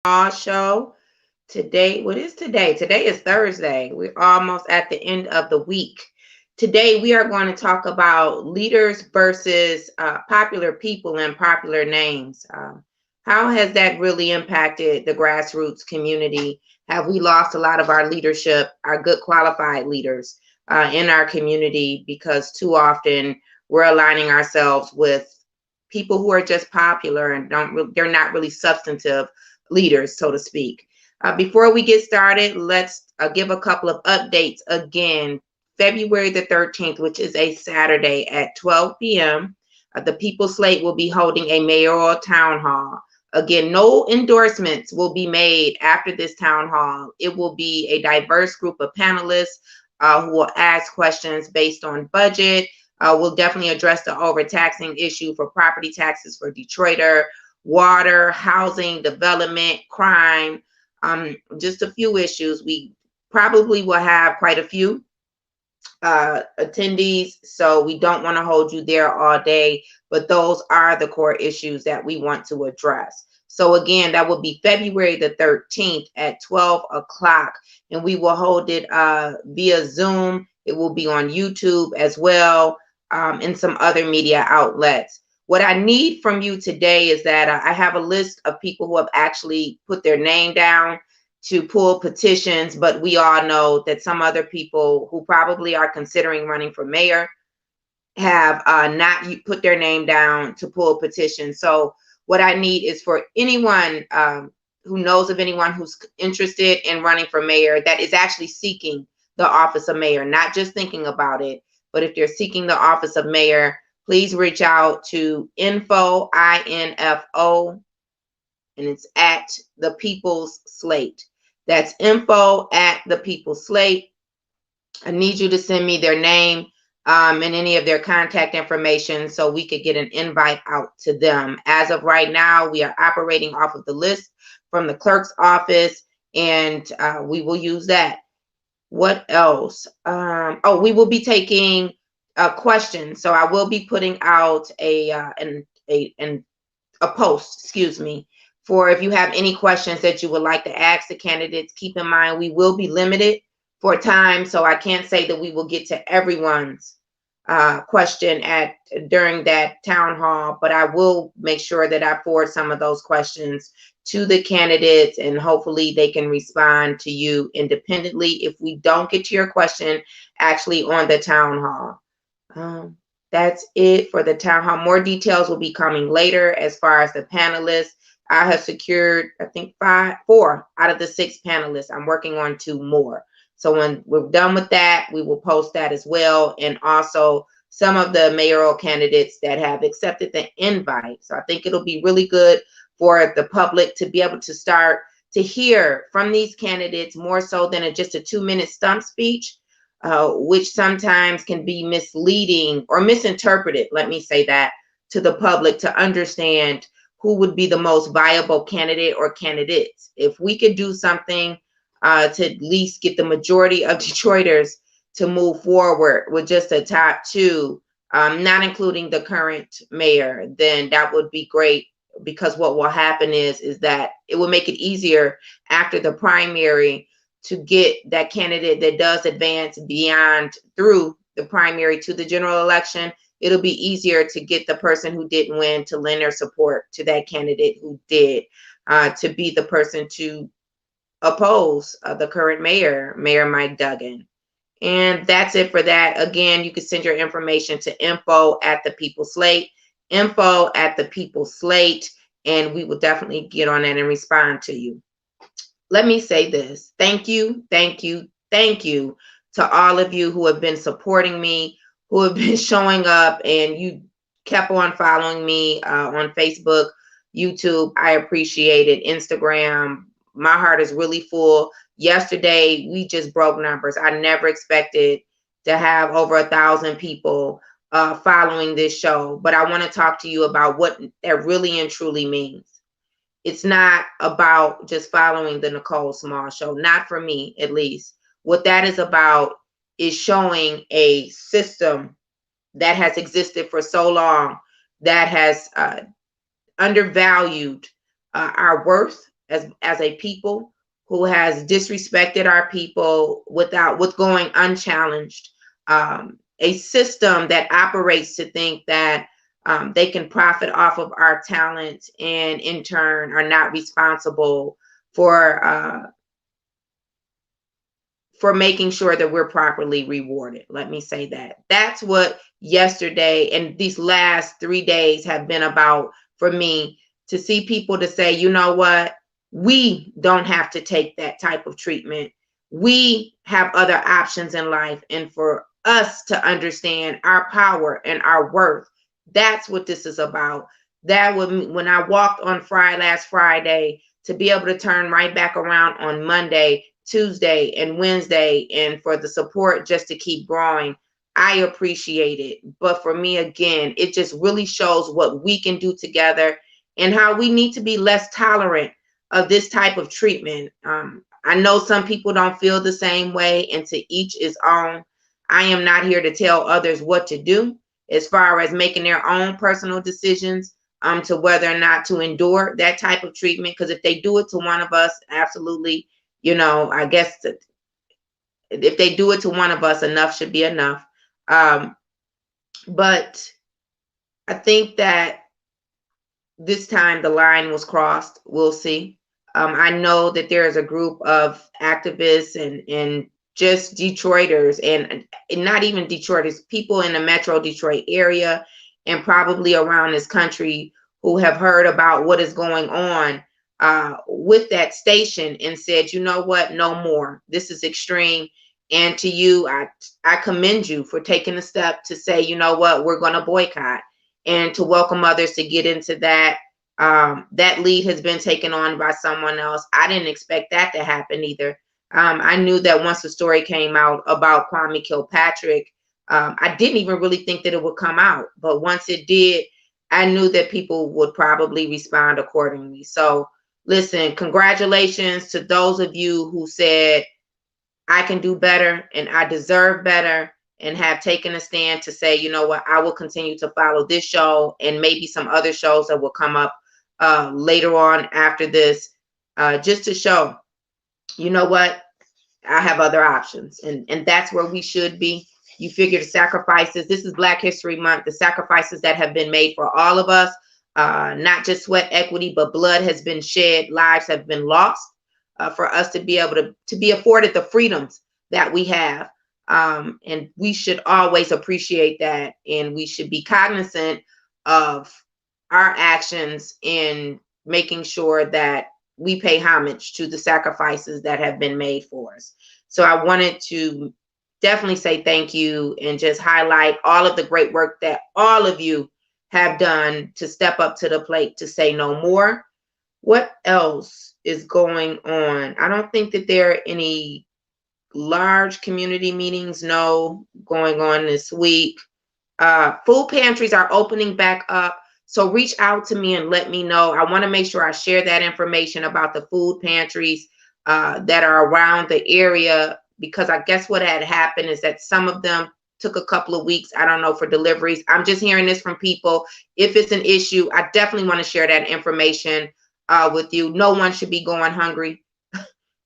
Show. Today, what is today? Today is Thursday. We're almost at the end of the week. Today, we are going to talk about leaders versus popular people and popular names. How has that really impacted the grassroots community? Have we lost a lot of our leadership, our good qualified leaders in our community because too often we're aligning ourselves with people who are just popular and they're not really substantive leaders, so to speak. Before we get started, let's give a couple of updates again. February the 13th, which is a Saturday at 12 p.m., the People Slate will be holding a mayoral town hall. Again, no endorsements will be made after this town hall. It will be a diverse group of panelists who will ask questions based on budget. We'll definitely address the overtaxing issue for property taxes for Detroiter, water, housing, development, crime, just a few issues. We probably will have quite a few attendees, so we don't want to hold you there all day, but those are the core issues that we want to address. So again, that will be February the 13th at 12 o'clock, and we will hold it via Zoom. It will be on YouTube as well, and some other media outlets. What I need from you today is that I have a list of people who have actually put their name down to pull petitions, but we all know that some other people who probably are considering running for mayor have not put their name down to pull petitions. So what I need is for anyone who knows of anyone who's interested in running for mayor that is actually seeking the office of mayor, not just thinking about it, but if you're seeking the office of mayor, please reach out to info, I-N-F-O, and it's at the People's Slate. That's info at the People's Slate. I need you to send me their name and any of their contact information so we could get an invite out to them. As of right now, we are operating off of the list from the clerk's office, and we will use that. What else? We will be taking questions. So I will be putting out a post, excuse me, for if you have any questions that you would like to ask the candidates. Keep in mind, we will be limited for time, so I can't say that we will get to everyone's question during that town hall, but I will make sure that I forward some of those questions to the candidates, and hopefully they can respond to you independently if we don't get to your question actually on the town hall. That's it for the town hall. More details will be coming later as far as the panelists. I have secured, I think, 4 out of the 6 panelists. I'm working on 2 more. So when we're done with that, we will post that as well. And also some of the mayoral candidates that have accepted the invite. So I think it'll be really good for the public to be able to start to hear from these candidates more so than just a 2-minute stump speech, which sometimes can be misleading or misinterpreted, let me say that, to the public to understand who would be the most viable candidate or candidates. If we could do something to at least get the majority of Detroiters to move forward with just a top 2, not including the current mayor, then that would be great, because what will happen is that it will make it easier after the primary to get that candidate that does advance beyond through the primary to the general election. It'll be easier to get the person who didn't win to lend their support to that candidate who did, to be the person to oppose the current mayor, Mayor Mike Duggan. And that's it for that. Again, you can send your information to info at the People's Slate, info at the People's Slate, and we will definitely get on that and respond to you. Let me say this. Thank you, thank you, thank you to all of you who have been supporting me, who have been showing up, and you kept on following me on Facebook, YouTube. I appreciate it. Instagram. My heart is really full. Yesterday, we just broke numbers. I never expected to have over 1,000 people following this show, but I want to talk to you about what that really and truly means. It's not about just following the Nicole Small Show, not for me at least. What that is about is showing a system that has existed for so long, that has undervalued our worth as a people, who has disrespected our people with going unchallenged. A system that operates to think that they can profit off of our talent and in turn are not responsible for making sure that we're properly rewarded. Let me say that. That's what yesterday and these last 3 days have been about for me, to see people to say, you know what, we don't have to take that type of treatment. We have other options in life, and for us to understand our power and our worth. That's what this is about. That when I walked on last Friday, to be able to turn right back around on Monday, Tuesday, and Wednesday, and for the support just to keep growing, I appreciate it. But for me, again, it just really shows what we can do together and how we need to be less tolerant of this type of treatment. I know some people don't feel the same way, and to each his own. I am not here to tell others what to do as far as making their own personal decisions to whether or not to endure that type of treatment. Because if they do it to one of us, absolutely, I guess if they do it to one of us, enough should be enough. But I think that this time the line was crossed. We'll see. I know that there is a group of activists and just Detroiters, and not even Detroiters, people in the Metro Detroit area and probably around this country, who have heard about what is going on with that station and said, you know what, no more. This is extreme. And to you, I commend you for taking a step to say, you know what, we're going to boycott, and to welcome others to get into that. That lead has been taken on by someone else. I didn't expect that to happen either. I knew that once the story came out about Kwame Kilpatrick, I didn't even really think that it would come out. But once it did, I knew that people would probably respond accordingly. So listen, congratulations to those of you who said, I can do better and I deserve better, and have taken a stand to say, you know what, I will continue to follow this show and maybe some other shows that will come up later on after this, just to show, you know what, I have other options. And that's where we should be. You figure the sacrifices, this is Black History Month, the sacrifices that have been made for all of us, not just sweat equity, but blood has been shed, lives have been lost for us to be able to be afforded the freedoms that we have. And we should always appreciate that. And we should be cognizant of our actions in making sure that we pay homage to the sacrifices that have been made for us. So I wanted to definitely say thank you and just highlight all of the great work that all of you have done to step up to the plate to say no more. What else is going on? I don't think that there are any large community meetings, no, going on this week. Food pantries are opening back up. So reach out to me and let me know. I want to make sure I share that information about the food pantries that are around the area, because I guess what had happened is that some of them took a couple of weeks, I don't know, for deliveries. I'm just hearing this from people. If it's an issue, I definitely want to share that information with you. No one should be going hungry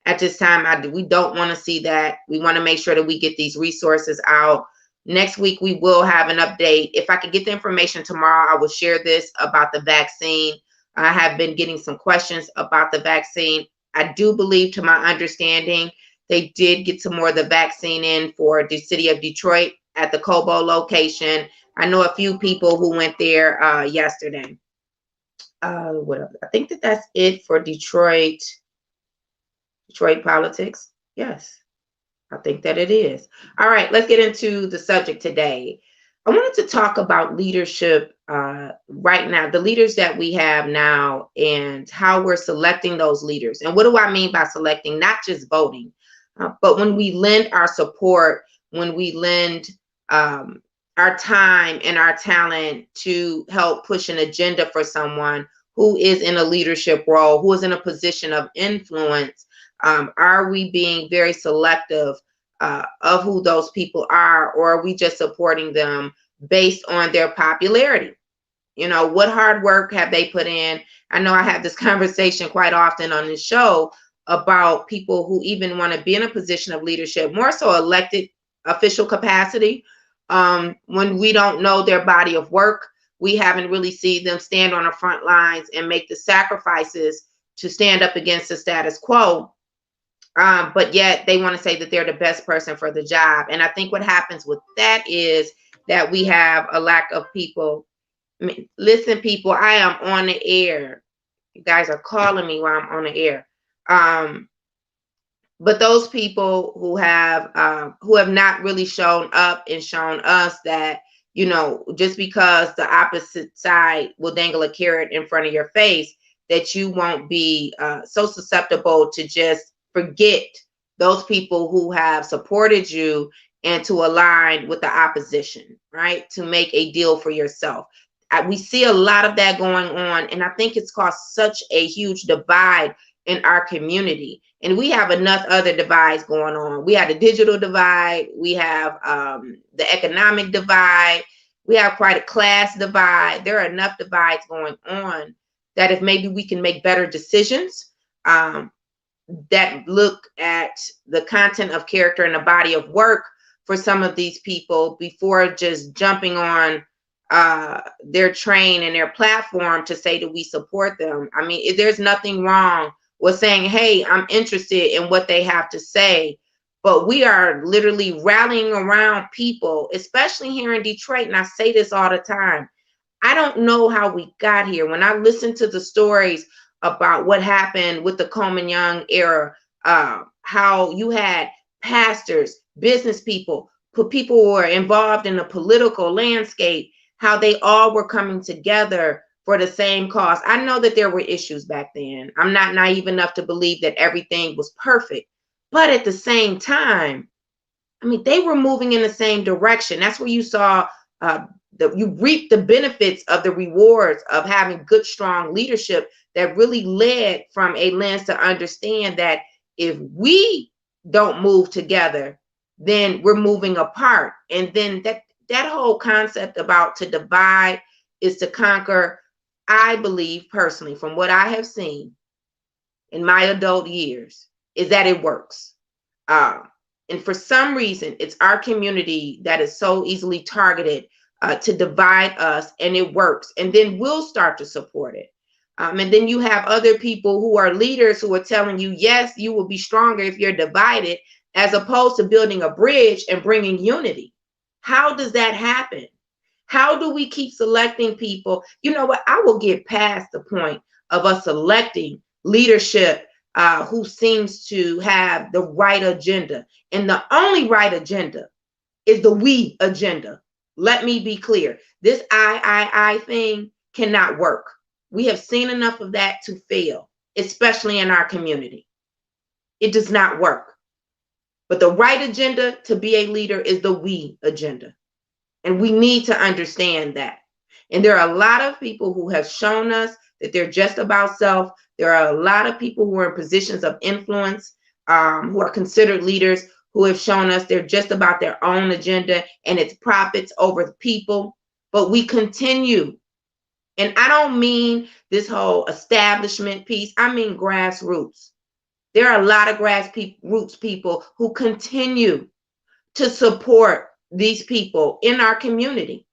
at this time. We don't want to see that. We want to make sure that we get these resources out. Next week, we will have an update. If I could get the information tomorrow, I will share this about the vaccine. I have been getting some questions about the vaccine. I do believe, to my understanding, they did get some more of the vaccine in for the city of Detroit at the Cobo location. I know a few people who went there yesterday. What else? I think that's it for Detroit politics. Yes, I think that it is. All right, let's get into the subject today. I wanted to talk about leadership right now, the leaders that we have now, and how we're selecting those leaders. And what do I mean by selecting? Not just voting, but when we lend our support, when we lend our time and our talent to help push an agenda for someone who is in a leadership role, who is in a position of influence. Are we being very selective of who those people are, or are we just supporting them based on their popularity? You know, what hard work have they put in? I know I have this conversation quite often on this show about people who even want to be in a position of leadership, more so elected official capacity. When we don't know their body of work, we haven't really seen them stand on the front lines and make the sacrifices to stand up against the status quo. But yet they want to say that they're the best person for the job. And I think what happens with that is that we have a lack of people. Listen, people, I am on the air. You guys are calling me while I'm on the air. But those people who have not really shown up and shown us that, you know, just because the opposite side will dangle a carrot in front of your face, that you won't be so susceptible to just forget those people who have supported you and to align with the opposition, right? To make a deal for yourself. We see a lot of that going on, and I think it's caused such a huge divide in our community. And we have enough other divides going on. We have the digital divide. We have the economic divide. We have quite a class divide. There are enough divides going on that if maybe we can make better decisions that look at the content of character and the body of work for some of these people before just jumping on their train and their platform to say that we support them. I mean, there's nothing wrong with saying, hey, I'm interested in what they have to say, but we are literally rallying around people, especially here in Detroit. And I say this all the time. I don't know how we got here. When I listen to the stories about what happened with the Coleman Young era, how you had pastors, business people who were involved in the political landscape, how they all were coming together for the same cause. I know that there were issues back then. I'm not naive enough to believe that everything was perfect. But at the same time, I mean, they were moving in the same direction. That's where you saw you reap the benefits of the rewards of having good, strong leadership that really led from a lens to understand that if we don't move together, then we're moving apart. And then that whole concept about to divide is to conquer, I believe personally, from what I have seen in my adult years, is that it works. And for some reason, it's our community that is so easily targeted to divide us, and it works. And then we'll start to support it. And then you have other people who are leaders who are telling you, yes, you will be stronger if you're divided, as opposed to building a bridge and bringing unity. How does that happen? How do we keep selecting people? You know what? I will get past the point of us selecting leadership who seems to have the right agenda. And the only right agenda is the we agenda. Let me be clear. This I thing cannot work. We have seen enough of that to fail, especially in our community. It does not work. But the right agenda to be a leader is the we agenda. And we need to understand that. And there are a lot of people who have shown us that they're just about self. There are a lot of people who are in positions of influence, who are considered leaders, who have shown us they're just about their own agenda and it's profits over the people. But we continue. And I don't mean this whole establishment piece. I mean grassroots. There are a lot of grassroots people who continue to support these people in our community.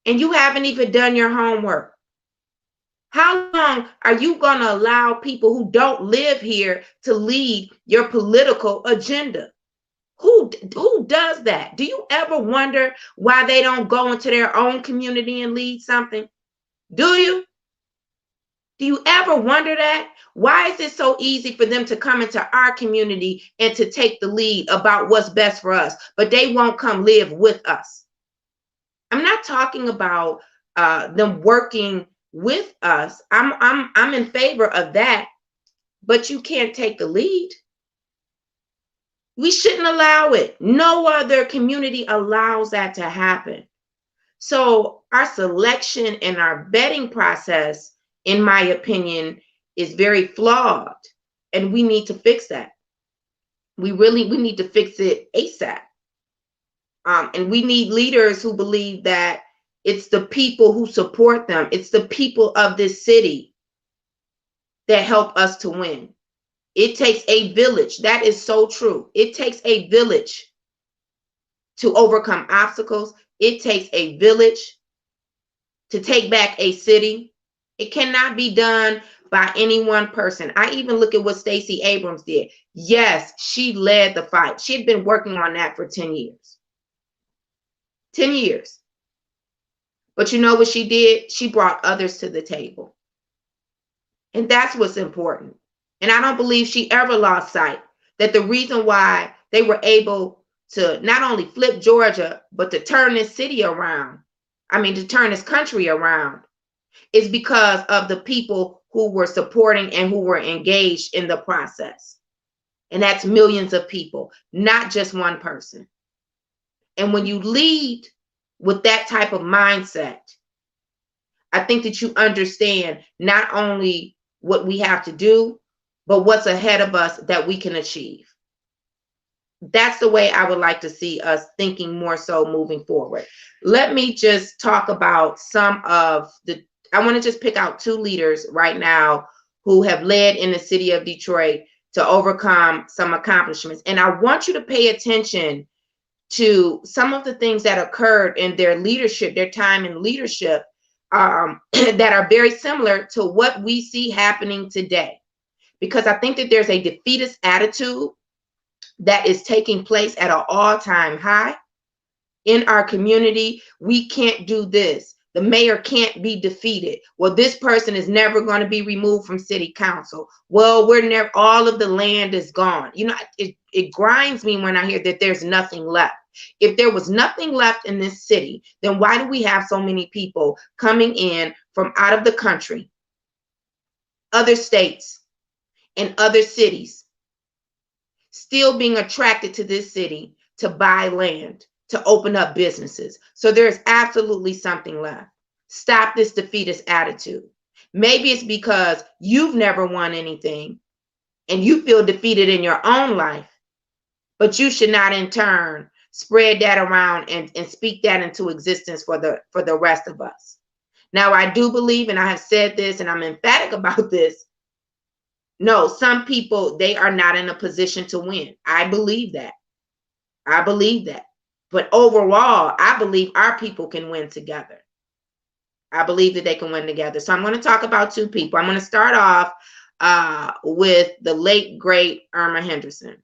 And you haven't even done your homework. How long are you going to allow people who don't live here to lead your political agenda? Who does that? Do you ever wonder why they don't go into their own community and lead something? Do you? Do you ever wonder that? Why is it so easy for them to come into our community and to take the lead about what's best for us, but they won't come live with us? I'm not talking about them working with us. I'm in favor of that, but you can't take the lead. We shouldn't allow it. No other community allows that to happen. So our selection and our vetting process, in my opinion, is very flawed, and we need to fix that. We need to fix it ASAP. And we need leaders who believe that It's the people who support them. It's the people of this city that help us to win. It takes a village. That is so true. It takes a village to overcome obstacles. It takes a village to take back a city. It cannot be done by any one person. I even look at what Stacey Abrams did. Yes, she led the fight. She had been working on that for 10 years. 10 years. But you know what she did? She brought others to the table. And that's what's important. And I don't believe she ever lost sight that the reason why they were able to not only flip Georgia, but to turn this city around, to turn this country around, is because of the people who were supporting and who were engaged in the process. And that's millions of people, not just one person. And when you lead with that type of mindset, I think that you understand not only what we have to do, but what's ahead of us that we can achieve. That's the way I would like to see us thinking more so moving forward. Let me just talk about I want to just pick out 2 leaders right now who have led in the city of Detroit to overcome some accomplishments. And I want you to pay attention to some of the things that occurred in their leadership, their time in leadership, that are very similar to what we see happening today. Because I think that there's a defeatist attitude that is taking place at an all-time high in our community. We can't do this. The mayor can't be defeated. Well, this person is never going to be removed from city council. Well, all of the land is gone. It grinds me when I hear that there's nothing left. If there was nothing left in this city, then why do we have so many people coming in from out of the country, other states, and other cities, still being attracted to this city to buy land, to open up businesses? So there's absolutely something left. Stop this defeatist attitude. Maybe it's because you've never won anything and you feel defeated in your own life, but you should not in turn spread that around and speak that into existence for the rest of us. Now, I do believe, and I have said this, and I'm emphatic about this, no, some people, they are not in a position to win. I believe that. But overall, I believe our people can win together. I believe that they can win together. So I'm going to talk about 2 people. I'm going to start off with the late, great Irma Henderson,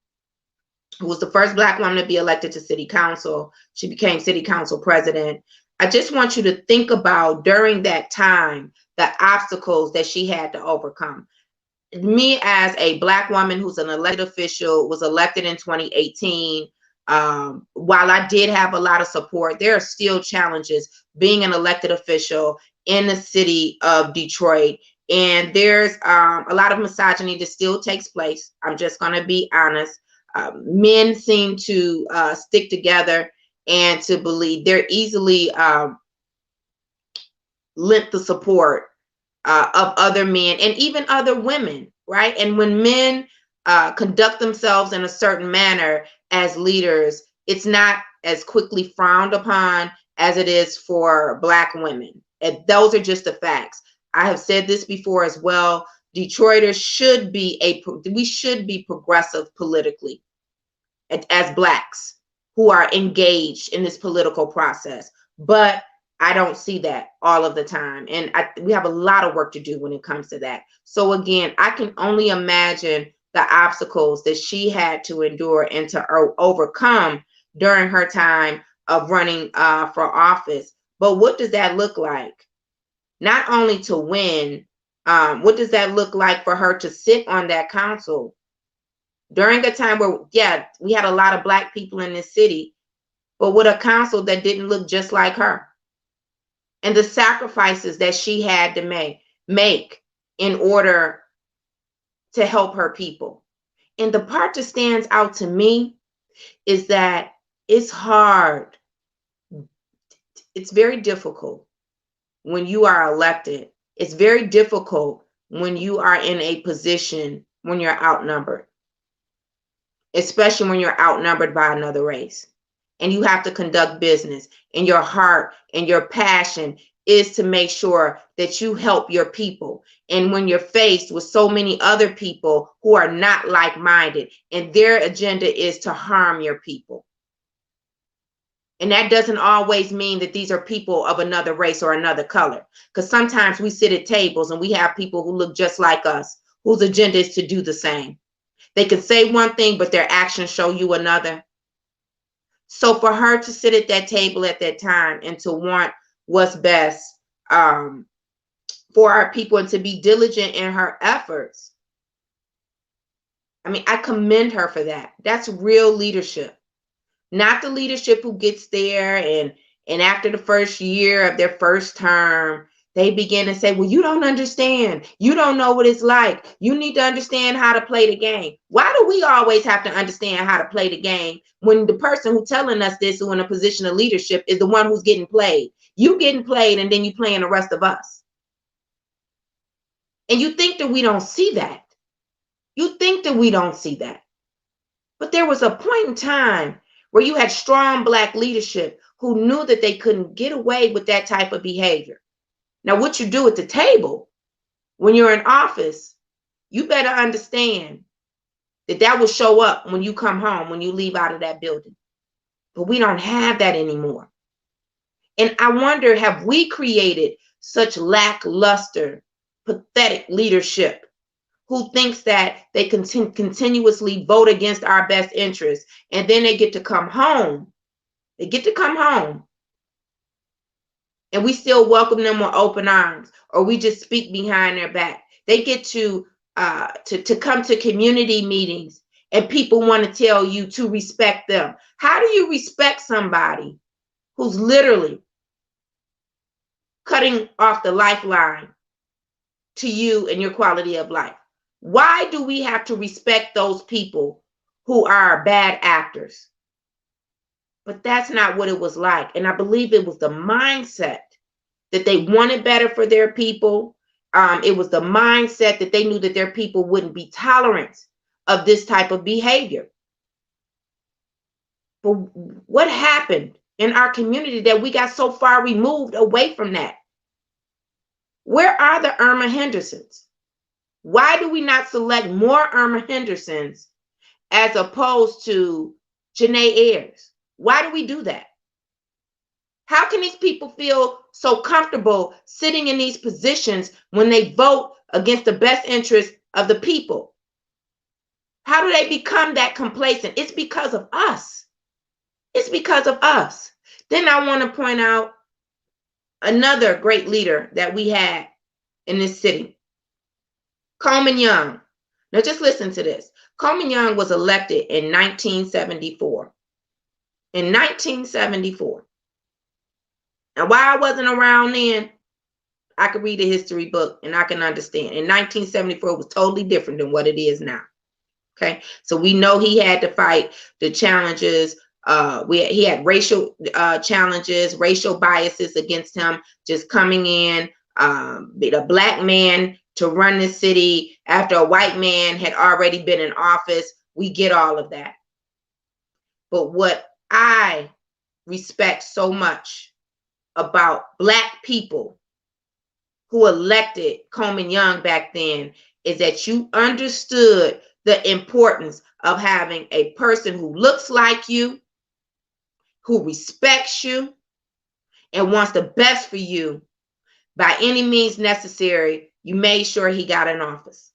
who was the first Black woman to be elected to city council. She became city council president. I just want you to think about during that time, the obstacles that she had to overcome. Me as a Black woman who's an elected official, was elected in 2018. While I did have a lot of support, there are still challenges being an elected official in the city of Detroit. And there's a lot of misogyny that still takes place. I'm just going to be honest. Men seem to stick together and to believe they're easily lent the support of other men and even other women, right? And when men conduct themselves in a certain manner as leaders, it's not as quickly frowned upon as it is for Black women. And those are just the facts. I have said this before as well. Detroiters should be progressive politically as Blacks who are engaged in this political process. But I don't see that all of the time. And we have a lot of work to do when it comes to that. So again, I can only imagine the obstacles that she had to endure and to overcome during her time of running for office. But what does that look like? Not only to win, what does that look like for her to sit on that council during a time where, yeah, we had a lot of Black people in this city, but with a council that didn't look just like her? And the sacrifices that she had to make in order to help her people. And the part that stands out to me is that it's hard. It's very difficult when you are elected. It's very difficult when you are in a position when you're outnumbered, especially when you're outnumbered by another race. and you have to conduct business, and your heart and your passion is to make sure that you help your people. And when you're faced with so many other people who are not like-minded and their agenda is to harm your people. And that doesn't always mean that these are people of another race or another color, because sometimes we sit at tables and we have people who look just like us, whose agenda is to do the same. They can say one thing, but their actions show you another. So for her to sit at that table at that time and to want what's best for our people and to be diligent in her efforts, I mean, I commend her for that. That's real leadership. Not the leadership who gets there and after the first year of their first term, they begin to say, well, you don't understand. You don't know what it's like. You need to understand how to play the game. Why do we always have to understand how to play the game when the person who's telling us this, who in a position of leadership, is the one who's getting played? You getting played and then you playing the rest of us. And you think that we don't see that. You think that we don't see that. But there was a point in time where you had strong Black leadership who knew that they couldn't get away with that type of behavior. Now, what you do at the table when you're in office, you better understand that that will show up when you come home, when you leave out of that building. But we don't have that anymore. And I wonder, have we created such lackluster, pathetic leadership who thinks that they can continuously vote against our best interests, and then they get to come home. They get to come home, and we still welcome them with open arms, or we just speak behind their back. They get to come to community meetings, and people want to tell you to respect them. How do you respect somebody who's literally cutting off the lifeline to you and your quality of life? Why do we have to respect those people who are bad actors? But that's not what it was like. And I believe it was the mindset that they wanted better for their people. It was the mindset that they knew that their people wouldn't be tolerant of this type of behavior. But what happened in our community that we got so far removed away from that? Where are the Irma Hendersons? Why do we not select more Irma Hendersons as opposed to Janae Ayers? Why do we do that? How can these people feel so comfortable sitting in these positions when they vote against the best interest of the people? How do they become that complacent? It's because of us. It's because of us. Then I want to point out another great leader that we had in this city, Coleman Young. Now just listen to this. Coleman Young was elected in 1974. In 1974. Now, why I wasn't around then, I could read a history book and I can understand. In 1974, it was totally different than what it is now. Okay, so we know he had to fight the challenges. He had racial challenges, racial biases against him, just coming in, a Black man to run the city after a white man had already been in office. We get all of that. But what I respect so much about Black people who elected Coleman Young back then is that you understood the importance of having a person who looks like you, who respects you, and wants the best for you by any means necessary. You made sure he got in office.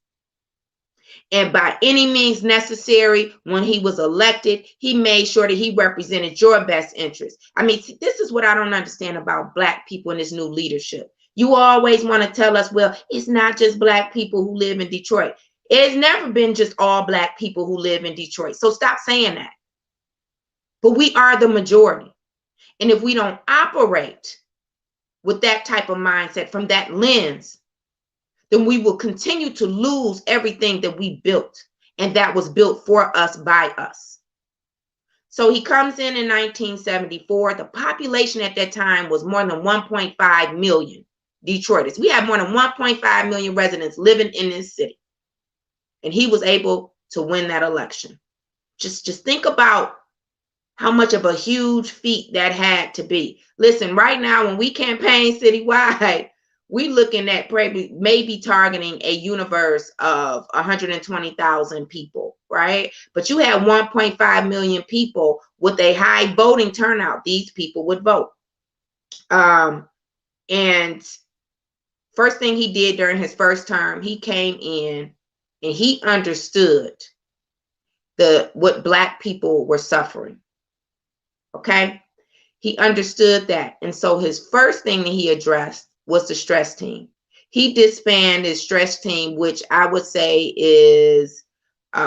And by any means necessary, when he was elected, he made sure that he represented your best interest. I mean, this is what I don't understand about Black people in this new leadership. You always want to tell us, well, it's not just Black people who live in Detroit. It's never been just all Black people who live in Detroit. So stop saying that. But we are the majority. And if we don't operate with that type of mindset, from that lens, then we will continue to lose everything that we built, and that was built for us by us. So he comes in 1974. The population at that time was more than 1.5 million Detroiters. We had more than 1.5 million residents living in this city. And he was able to win that election. Just think about how much of a huge feat that had to be. Listen, right now when we campaign citywide, we looking at maybe targeting a universe of 120,000 people, right? But you have 1.5 million people with a high voting turnout. These people would vote. And first thing he did during his first term, he came in and he understood what Black people were suffering. Okay, he understood that. And so his first thing that he addressed was the stress team. He disbanded his stress team, which I would say is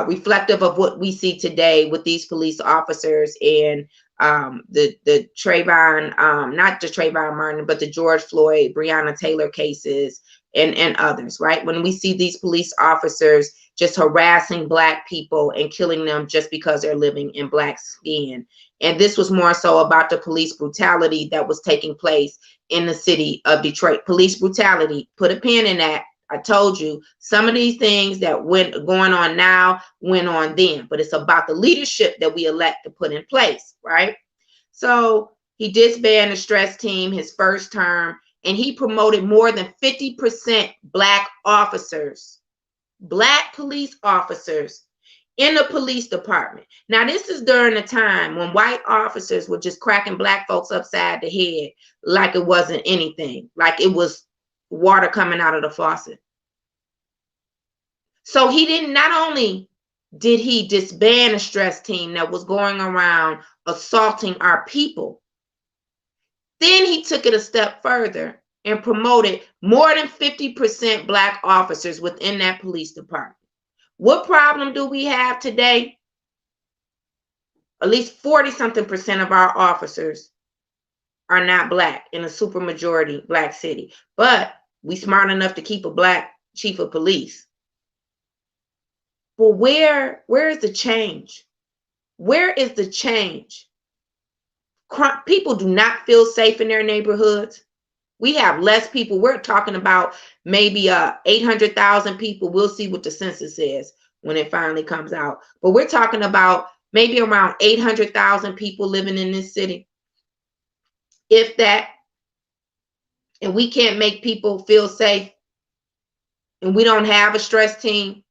reflective of what we see today with these police officers and the Trayvon, not the Trayvon Martin, but the George Floyd, Breonna Taylor cases and others, right? When we see these police officers just harassing Black people and killing them just because they're living in Black skin. And this was more so about the police brutality that was taking place in the city of Detroit. Police brutality, put a pin in that. I told you some of these things that going on now went on then, but it's about the leadership that we elect to put in place, right? So he disbanded the stress team his first term, and he promoted more than 50% Black officers, Black police officers in the police department. Now, this is during a time when white officers were just cracking Black folks upside the head like it wasn't anything, like it was water coming out of the faucet. So not only did he disband a stress team that was going around assaulting our people, then he took it a step further and promoted more than 50% Black officers within that police department. What problem do we have today? At least 40-something% of our officers are not Black in a supermajority Black city, but we smart enough to keep a Black chief of police. Well, where is the change? Where is the change? People do not feel safe in their neighborhoods. We have less people. We're talking about maybe 800,000 people. We'll see what the census says when it finally comes out. But we're talking about maybe around 800,000 people living in this city, if that. And we can't make people feel safe. And we don't have a stress team.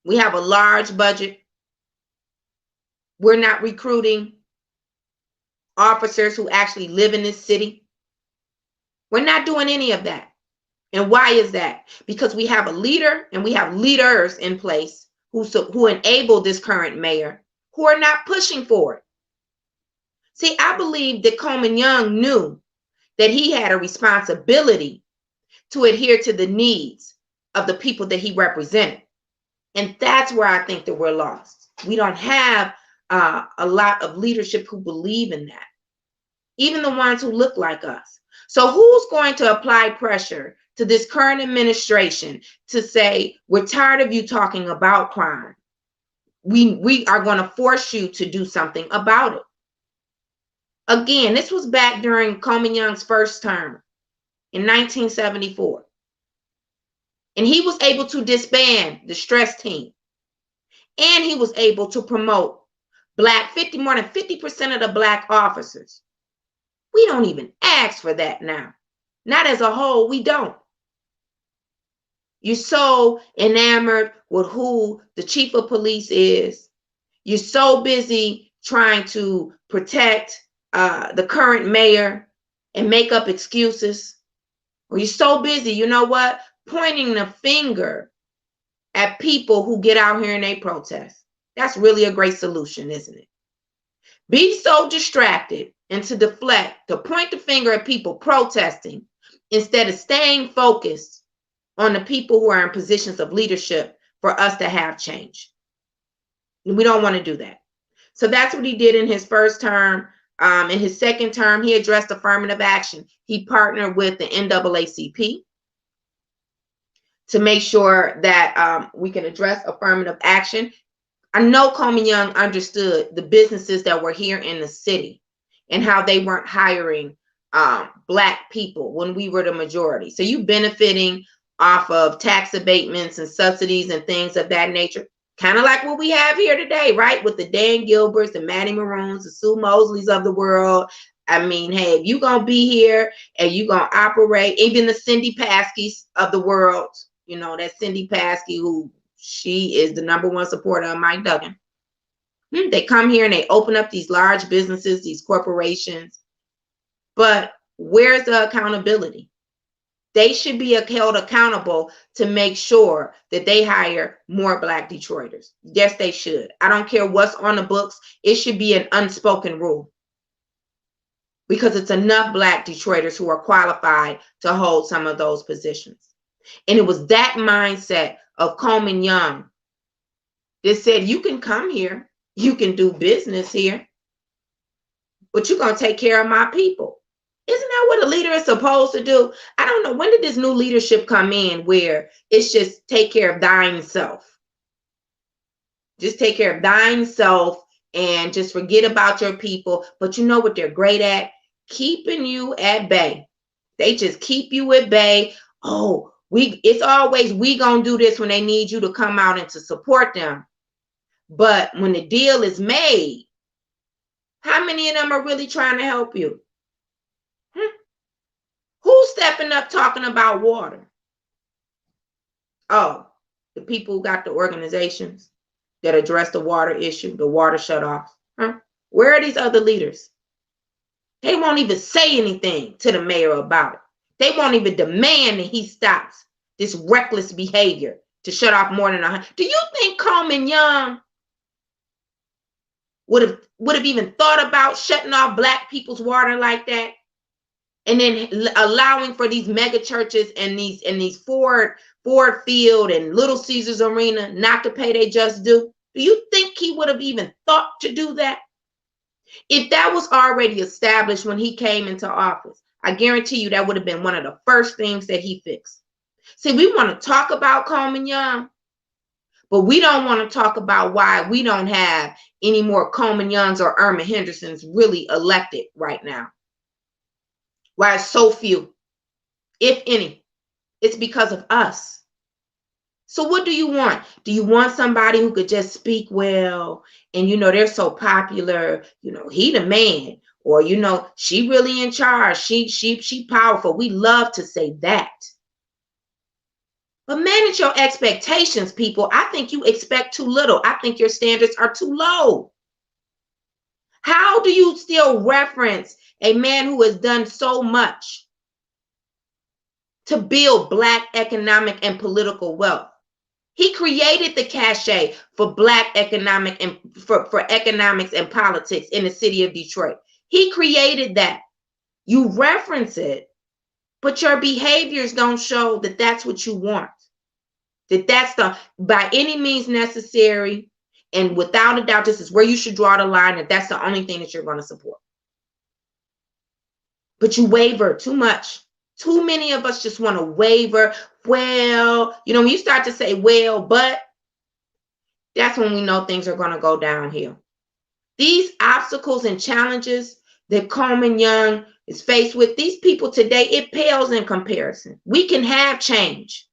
We have a large budget. We're not recruiting officers who actually live in this city. We're not doing any of that. And why is that? Because we have a leader and we have leaders in place who enable this current mayor who are not pushing for it. See, I believe that Coleman Young knew that he had a responsibility to adhere to the needs of the people that he represented. And that's where I think that we're lost. We don't have a lot of leadership who believe in that, even the ones who look like us. So who's going to apply pressure to this current administration to say, we're tired of you talking about crime. We are going to force you to do something about it. Again, this was back during Coleman Young's first term in 1974. And he was able to disband the stress team. And he was able to promote more than 50% of the Black officers. We don't even ask for that now. Not as a whole, we don't. You're so enamored with who the chief of police is. You're so busy trying to protect the current mayor and make up excuses. Or you're so busy, you know what? Pointing the finger at people who get out here and they protest. That's really a great solution, isn't it? Be so distracted and to deflect, to point the finger at people protesting instead of staying focused on the people who are in positions of leadership for us to have change. And we don't want to do that. So that's what he did in his first term. In his second term, he addressed affirmative action. He partnered with the NAACP to make sure that we can address affirmative action. I know Coleman Young understood the businesses that were here in the city and how they weren't hiring Black people when we were the majority. So you benefiting off of tax abatements and subsidies and things of that nature. Kind of like what we have here today, right? With the Dan Gilberts, the Maddie Maroons, the Sue Mosleys of the world. I mean, hey, if you're going to be here and you're going to operate, even the Cindy Paskys of the world, you know, that Cindy Paskey, who she is the #1 supporter of Mike Duggan. They come here and they open up these large businesses, these corporations. But where's the accountability? They should be held accountable to make sure that they hire more Black Detroiters. Yes, they should. I don't care what's on the books. It should be an unspoken rule, because it's enough Black Detroiters who are qualified to hold some of those positions. And it was that mindset of Coleman Young that said, you can come here, you can do business here, but you're going to take care of my people. Isn't that what a leader is supposed to do? I don't know. When did this new leadership come in where it's just take care of thine self? Just take care of thine self and just forget about your people. But you know what they're great at? Keeping you at bay. They just keep you at bay. Oh, it's always we gonna do this when they need you to come out and to support them. But when the deal is made, how many of them are really trying to help you? Who's stepping up talking about water? Oh, the people who got the organizations that address the water issue, the water shutoffs. Where are these other leaders? They won't even say anything to the mayor about it. They won't even demand that he stops this reckless behavior to shut off more than 100. Do you think Coleman Young would have even thought about shutting off Black people's water like that? And then allowing for these mega churches and these Ford Field and Little Caesars Arena not to pay their just due? Do you think he would have even thought to do that? If that was already established when he came into office, I guarantee you that would have been one of the first things that he fixed. See, we want to talk about Coleman Young, but we don't want to talk about why we don't have any more Coleman Youngs or Irma Hendersons really elected right now. Why so few, if any? It's because of us. So what do you want? Do you want somebody who could just speak well and, you know, they're so popular, you know, he the man, or, you know, she really in charge, she powerful. We love to say that. But manage your expectations, people. I think you expect too little. I think your standards are too low. How do you still reference a man who has done so much to build Black economic and political wealth? He created the cachet for Black economic and for economics and politics in the city of Detroit. He created that. You reference it, but your behaviors don't show that that's what you want. That that's the, by any means necessary, and without a doubt, this is where you should draw the line, that that's the only thing that you're going to support. But you waver too much. Too many of us just want to waver. Well, you know, when you start to say, well, but, that's when we know things are going to go downhill. These obstacles and challenges that Coleman Young is faced with, these people today, it pales in comparison. We can have change,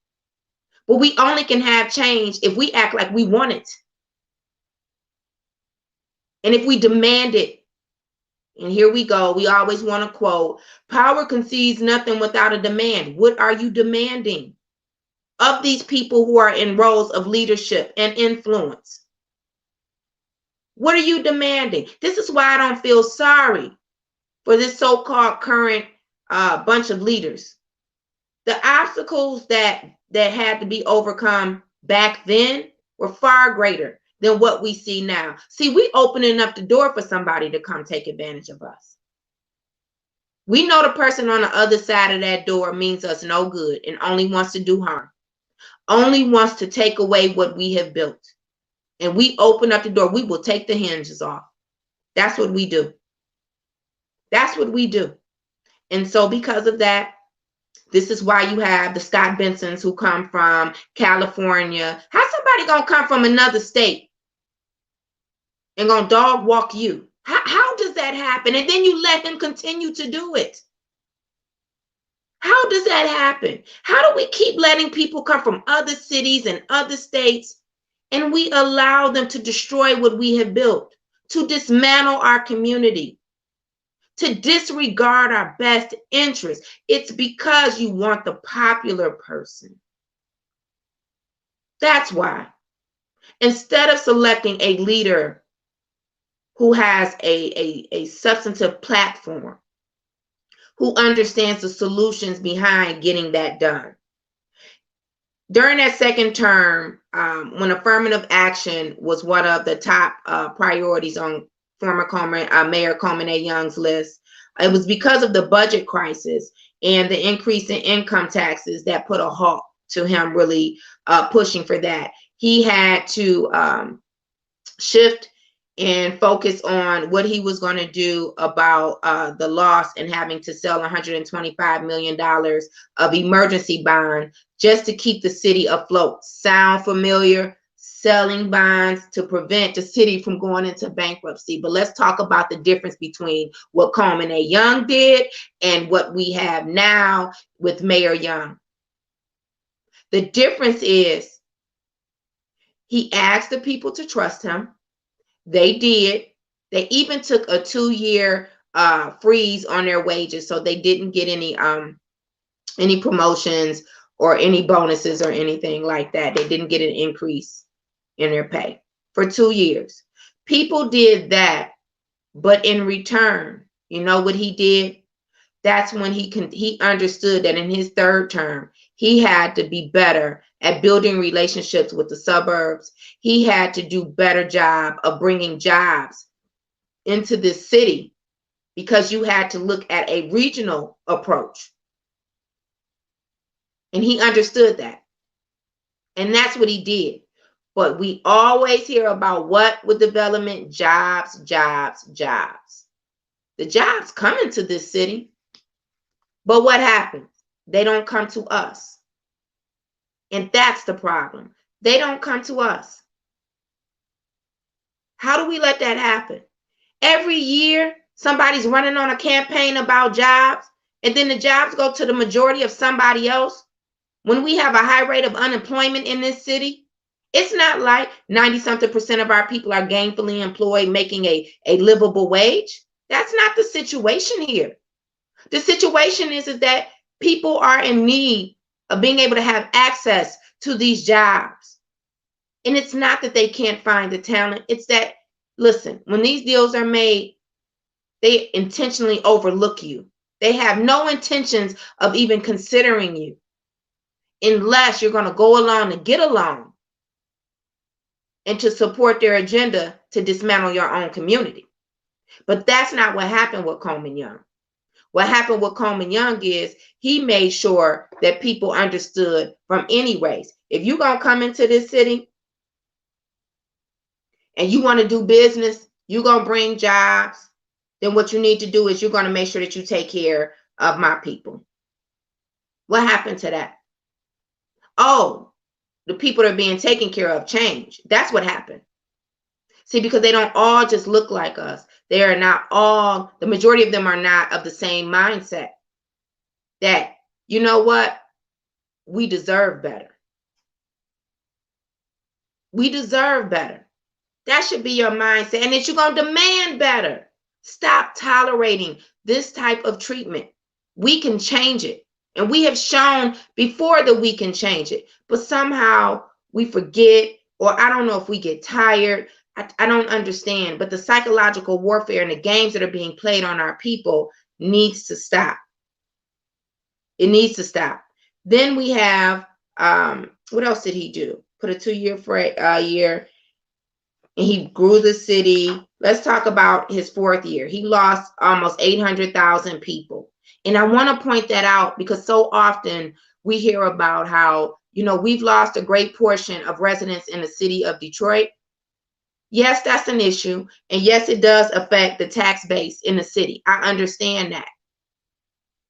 but we only can have change if we act like we want it. And if we demand it. And here we go. We always want to quote, power concedes nothing without a demand. What are you demanding of these people who are in roles of leadership and influence? What are you demanding? This is why I don't feel sorry for this so-called current bunch of leaders. The obstacles that had to be overcome back then were far greater than what we see now. See, we opening up the door for somebody to come take advantage of us. We know the person on the other side of that door means us no good and only wants to do harm, only wants to take away what we have built. And we open up the door, we will take the hinges off. That's what we do. That's what we do. And so because of that, this is why you have the Scott Bensons who come from California. How's somebody gonna come from another state and gonna dog walk you? How does that happen? And then you let him continue to do it. How does that happen? How do we keep letting people come from other cities and other states And we allow them to destroy what we have built, to dismantle our community, to disregard our best interests. It's because you want the popular person. That's why. Instead of selecting a leader who has a substantive platform, who understands the solutions behind getting that done. During that second term, when affirmative action was one of the top priorities on former Mayor Coleman A. Young's list, it was because of the budget crisis and the increase in income taxes that put a halt to him really pushing for that. He had to shift and focus on what he was going to do about the loss and having to sell $125 million of emergency bond just to keep the city afloat. Sound familiar? Selling bonds to prevent the city from going into bankruptcy. But let's talk about the difference between what Coleman A. Young did and what we have now with Mayor Young. The difference is he asked the people to trust him. They did. They even took a 2-year freeze on their wages, so they didn't get any promotions or any bonuses or anything like that. They didn't get an increase in their pay for 2 years. People did that, but in return, you know what he did? That's when he understood that in his third term, he had to be better at building relationships with the suburbs. He had to do a better job of bringing jobs into this city because you had to look at a regional approach. And he understood that. And that's what he did. But we always hear about what with development? Jobs, jobs, jobs. The jobs come into this city. But what happens? They don't come to us. And that's the problem. They don't come to us. How do we let that happen? Every year, somebody's running on a campaign about jobs, and then the jobs go to the majority of somebody else. When we have a high rate of unemployment in this city, it's not like 90-something% of our people are gainfully employed, making a livable wage. That's not the situation here. The situation is that people are in need of being able to have access to these jobs. And it's not that they can't find the talent. It's that, listen, when these deals are made, they intentionally overlook you. They have no intentions of even considering you unless you're going to go along and get along and to support their agenda to dismantle your own community. But that's not what happened with Coleman Young. What happened with Coleman Young is he made sure that people understood from any race. If you're going to come into this city and you want to do business, you're going to bring jobs, then what you need to do is you're going to make sure that you take care of my people. What happened to that? Oh, the people that are being taken care of change. That's what happened. See, because they don't all just look like us. They are not all, the majority of them are not of the same mindset that, you know what, we deserve better. We deserve better. That should be your mindset. And that you're going to demand better. Stop tolerating this type of treatment. We can change it. And we have shown before that we can change it. But somehow we forget, or I don't know if we get tired. I don't understand, but the psychological warfare and the games that are being played on our people needs to stop. It needs to stop. Then we have, what else did he do? Put a 2-year year, and he grew the city. Let's talk about his 4th year. He lost almost 800,000 people. And I want to point that out because so often we hear about how, you know, we've lost a great portion of residents in the city of Detroit. Yes, that's an issue. And yes, it does affect the tax base in the city. I understand that.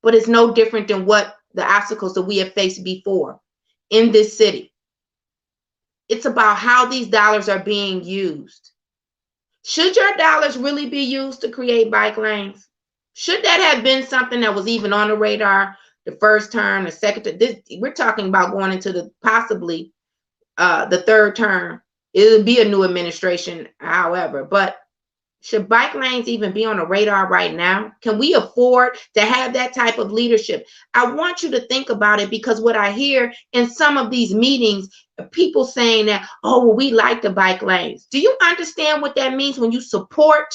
But it's no different than what the obstacles that we have faced before in this city. It's about how these dollars are being used. Should your dollars really be used to create bike lanes? Should that have been something that was even on the radar the first term, the second? We're talking about going into the possibly the third term. It'll be a new administration, however, but should bike lanes even be on the radar right now? Can we afford to have that type of leadership? I want you to think about it, because what I hear in some of these meetings, people saying that, oh, well, we like the bike lanes. Do you understand what that means when you support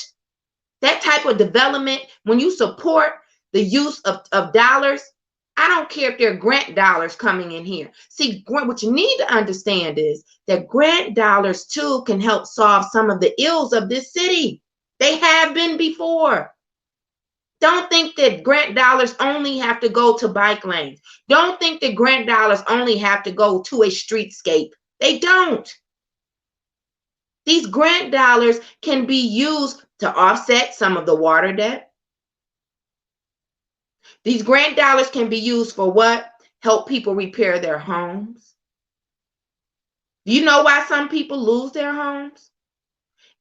that type of development, when you support the use of dollars? I don't care if they're grant dollars coming in here. See, what you need to understand is that grant dollars too can help solve some of the ills of this city. They have been before. Don't think that grant dollars only have to go to bike lanes. Don't think that grant dollars only have to go to a streetscape. They don't. These grant dollars can be used to offset some of the water debt. These grant dollars can be used for what? Help people repair their homes. Do you know why some people lose their homes?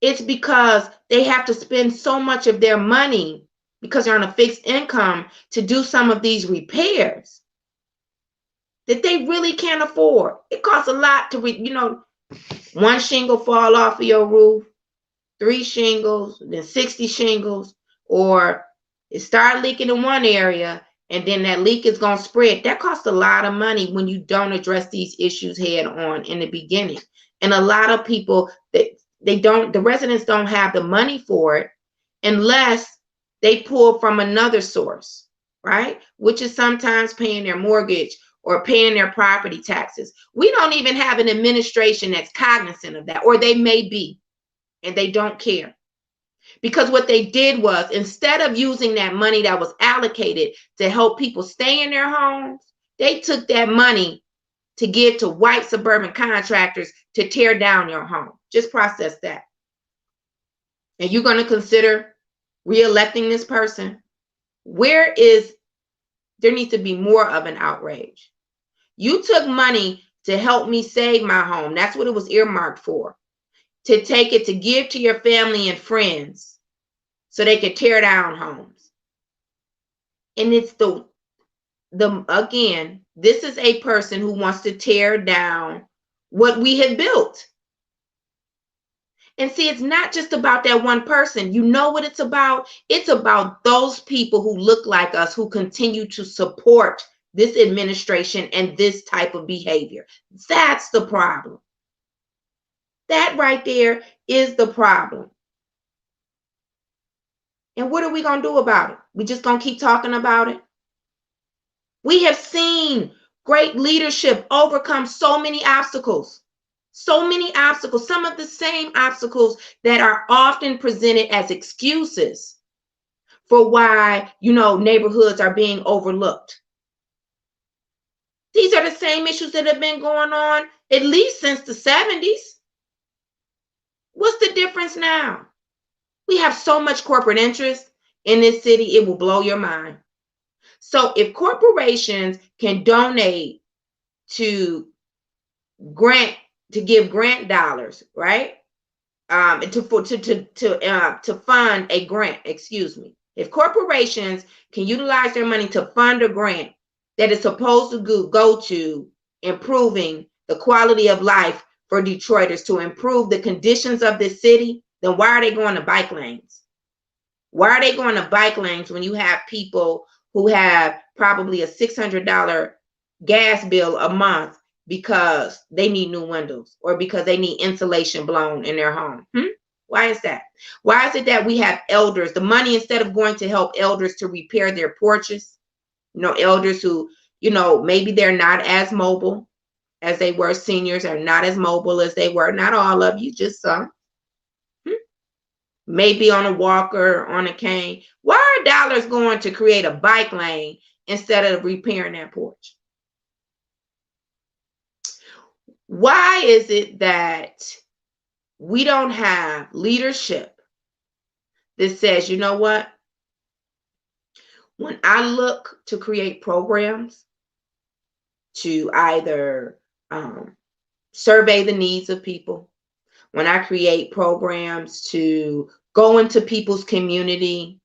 It's because they have to spend so much of their money, because they're on a fixed income, to do some of these repairs that they really can't afford. It costs a lot to, one shingle fall off of your roof, 3 shingles, then 60 shingles, or it start leaking in one area and then that leak is going to spread. That costs a lot of money when you don't address these issues head on in the beginning. And a lot of people, the residents don't have the money for it unless they pull from another source, right? Which is sometimes paying their mortgage or paying their property taxes. We don't even have an administration that's cognizant of that, or they may be, and they don't care. Because what they did was, instead of using that money that was allocated to help people stay in their homes, they took that money to give to white suburban contractors to tear down your home. Just process that. And you're going to consider re-electing this person? There needs to be more of an outrage. You took money to help me save my home. That's what it was earmarked for. To take it to give to your family and friends so they could tear down homes. And it's again, this is a person who wants to tear down what we have built. And see, it's not just about that one person. You know what it's about? It's about those people who look like us, who continue to support this administration and this type of behavior. That's the problem. That right there is the problem. And what are we going to do about it? We just going to keep talking about it? We have seen great leadership overcome so many obstacles. So many obstacles, some of the same obstacles that are often presented as excuses for why, neighborhoods are being overlooked. These are the same issues that have been going on at least since the 70s. What's the difference now? We have so much corporate interest in this city, it will blow your mind. So if corporations can donate to give grant dollars, right? To fund a grant, excuse me. If corporations can utilize their money to fund a grant that is supposed to go to improving the quality of life for Detroiters, to improve the conditions of this city, then why are they going to bike lanes? Why are they going to bike lanes when you have people who have probably a $600 gas bill a month because they need new windows or because they need insulation blown in their home? Why is that? Why is it that we have elders, the money, instead of going to help elders to repair their porches, elders who, maybe they're not as mobile as they were, seniors are not as mobile as they were, not all of you, just some. Maybe on a walker, on a cane. Why are dollars going to create a bike lane instead of repairing that porch? Why is it that we don't have leadership that says, you know what? When I look to create programs to either survey the needs of people, when I create programs to go into people's community,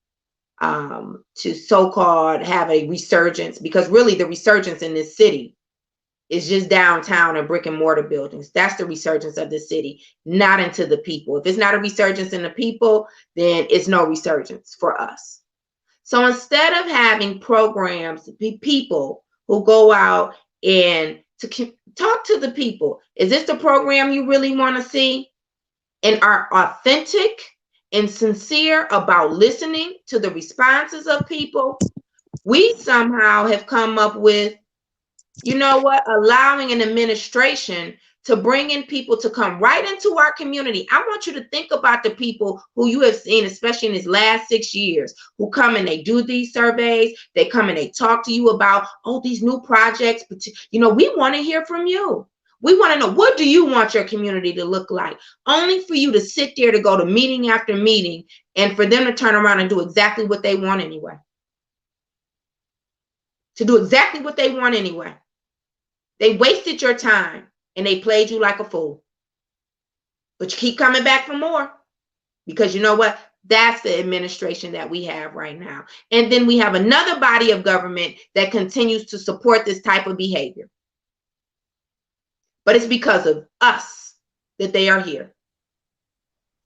to so-called have a resurgence, because really the resurgence in this city It's just downtown and brick and mortar buildings. That's the resurgence of the city, not into the people. If it's not a resurgence in the people, then it's no resurgence for us. So instead of having programs, people who go out and to talk to the people, is this the program you really want to see? And are authentic and sincere about listening to the responses of people? We somehow have come up with, you know what, allowing an administration to bring in people to come right into our community. I want you to think about the people who you have seen, especially in these last 6 years, who come and they do these surveys. They come and they talk to you about, oh, these new projects. But, you know, we want to hear from you. We want to know, what do you want your community to look like? Only for you to sit there to go to meeting after meeting and for them to turn around and do exactly what they want anyway. To do exactly what they want anyway. They wasted your time and they played you like a fool. But you keep coming back for more because you know what? That's the administration that we have right now. And then we have another body of government that continues to support this type of behavior. But it's because of us that they are here.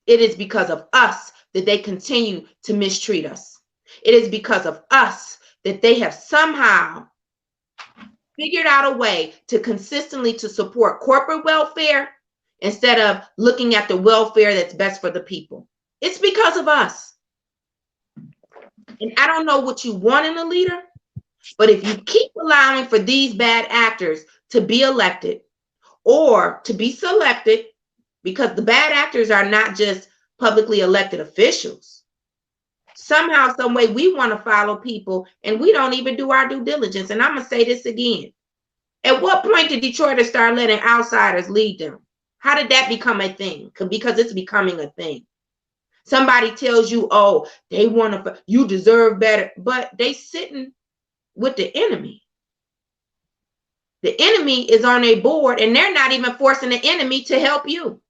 It is because of us that they continue to mistreat us. It is because of us that they have somehow figured out a way to consistently to support corporate welfare instead of looking at the welfare that's best for the people. It's because of us. And I don't know what you want in a leader, but if you keep allowing for these bad actors to be elected or to be selected, because the bad actors are not just publicly elected officials. Somehow, some way, we want to follow people and we don't even do our due diligence. And I'm going to say this again. At what point did Detroiters start letting outsiders lead them? How did that become a thing? Because it's becoming a thing. Somebody tells you, oh, they want to, you deserve better, but they sitting with the enemy. The enemy is on a board and they're not even forcing the enemy to help you,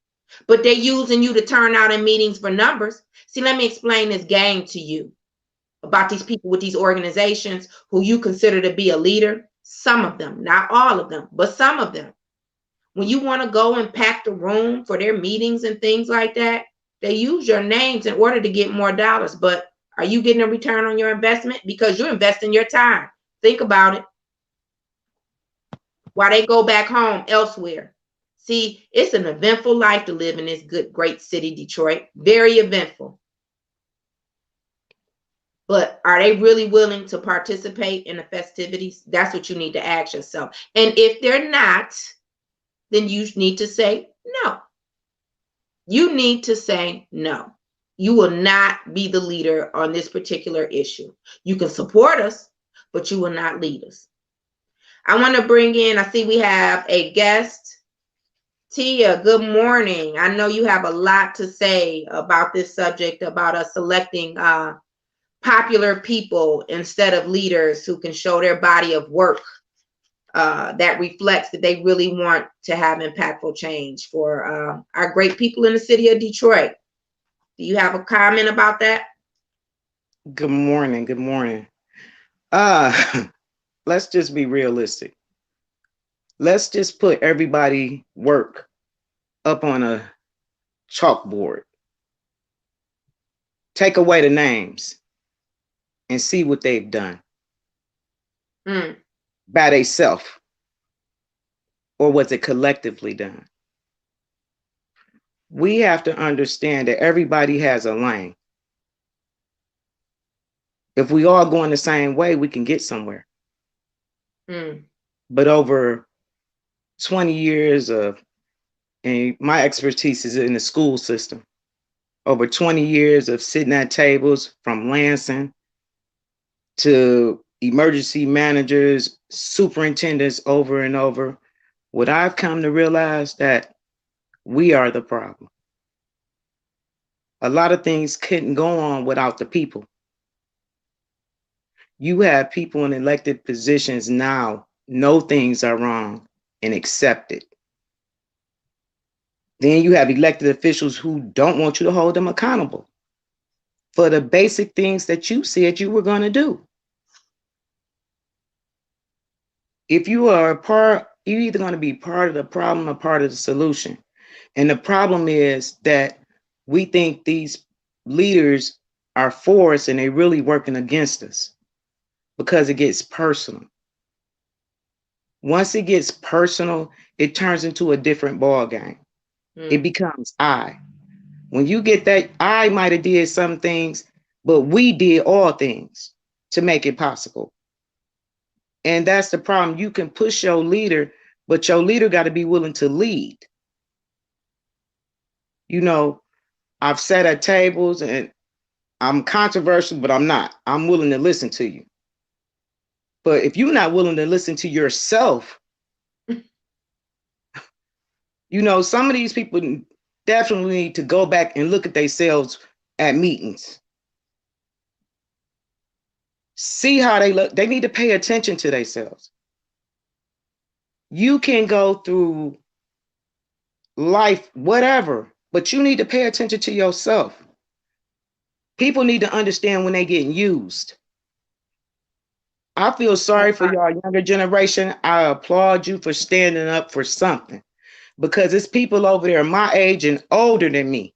but they're using you to turn out in meetings for numbers. See, let me explain this game to you about these people with these organizations who you consider to be a leader. Some of them, not all of them, but some of them. When you want to go and pack the room for their meetings and things like that, they use your names in order to get more dollars. But are you getting a return on your investment? Because you're investing your time. Think about it. While they go back home elsewhere. See, it's an eventful life to live in this good, great city, Detroit. Very eventful. But are they really willing to participate in the festivities? That's what you need to ask yourself. And if they're not, then you need to say no. You need to say no. You will not be the leader on this particular issue. You can support us, but you will not lead us. I want to bring in, I see we have a guest. Tia, good morning. I know you have a lot to say about this subject, about us selecting popular people instead of leaders who can show their body of work that reflects that they really want to have impactful change for our great people in the city of Detroit. Do you have a comment about that? Good morning. Good morning. Let's just be realistic. Let's just put everybody work up on a chalkboard. Take away the names and see what they've done by themselves, or was it collectively done? We have to understand that everybody has a lane. If we all going the same way, we can get somewhere. But over 20 years of, and my expertise is in the school system, over 20 years of sitting at tables from Lansing to emergency managers, superintendents over and over, what I've come to realize that we are the problem. A lot of things couldn't go on without the people. You have people in elected positions now know things are wrong and accept it. Then you have elected officials who don't want you to hold them accountable for the basic things that you said you were going to do. If you are a part You're either going to be part of the problem or part of the solution. And the problem is that we think these leaders are for us and they're really working against us because it gets personal. Once it gets personal, it turns into a different ball game. It Mm. becomes I. When you get that, I might have did some things, but we did all things to make it possible. And that's the problem. You can push your leader, but your leader got to be willing to lead. You know, I've sat at tables and I'm controversial, but I'm not. I'm willing to listen to you. But if you're not willing to listen to yourself, some of these people definitely need to go back and look at themselves at meetings. See how they look. They need to pay attention to themselves. You can go through life, whatever, but you need to pay attention to yourself. People need to understand when they're getting used. I feel sorry for y'all younger generation. I applaud you for standing up for something because it's people over there my age and older than me